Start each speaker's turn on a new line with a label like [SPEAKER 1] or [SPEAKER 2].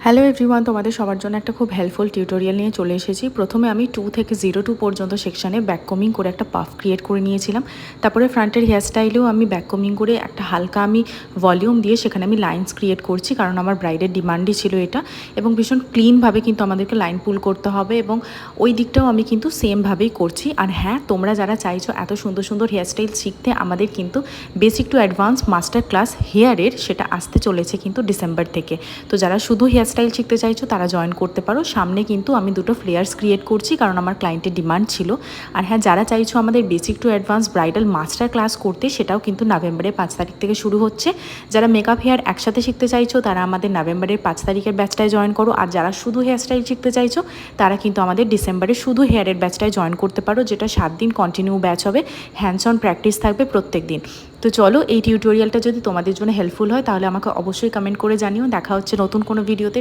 [SPEAKER 1] Hello everyone, তোমাদের সবার জন্য একটা খুব হেল্পফুল টিউটোরিয়াল নিয়ে চলে এসেছি। প্রথমে আমি 2 থেকে 02 পর্যন্ত সেকশানে ব্যাককমিং করে একটা পাফ ক্রিয়েট করে নিয়েছিলাম। তারপরে ফ্রন্টের হেয়ারস্টাইলেও আমি ব্যাককমিং করে একটা হালকা আমি ভলিউম দিয়ে সেখানে আমি লাইনস ক্রিয়েট করছি, কারণ আমার ব্রাইডের ডিমান্ডই ছিল এটা। এবং ভীষণ ক্লিনভাবে কিন্তু আমাদেরকে লাইন পুল করতে হবে, এবং ওই দিকটাও আমি কিন্তু সেমভাবেই করছি। আর হ্যাঁ, তোমরা যারা চাইছো এত সুন্দর সুন্দর হেয়ারস্টাইল শিখতে, আমাদের কিন্তু basic to advance master class হেয়ারের সেটা আসতে চলেছে কিন্তু ডিসেম্বর থেকে। তো যারা শুধু হেয়ারস্টাইল শিখতে চাইছো তারা জয়েন করতে পারো। সামনে কিন্তু আমি দুটো ফ্লেয়ার্স ক্রিয়েট করছি, কারণ আমার ক্লায়েন্টের ডিমান্ড ছিল। আর হ্যাঁ, যারা চাইছো আমাদের basic to advance bridal master class করতে, সেটাও কিন্তু নভেম্বরের 5 তারিখ থেকে শুরু হচ্ছে। যারা মেকআপ হেয়ার একসাথে শিখতে চাইছো তারা আমাদের নভেম্বরের 5 তারিখের ব্যাচটায় জয়েন করো। আর যারা শুধু হেয়ারস্টাইল শিখতে চাইছো তারা কিন্তু আমাদের ডিসেম্বরের শুধু হেয়ারের ব্যাচটায় জয়েন করতে পারো, যেটা 7 দিন কন্টিনিউ ব্যাচ হবে। হ্যান্ডস অন প্র্যাকটিস থাকবে প্রত্যেক দিন। তো চলো, এই টিউটোরিয়ালটা যদি তোমাদের জন্য হেল্পফুল হয় তাহলে আমাকে অবশ্যই কমেন্ট করে জানিও। দেখা হচ্ছে নতুন কোনো ভিডিওতে।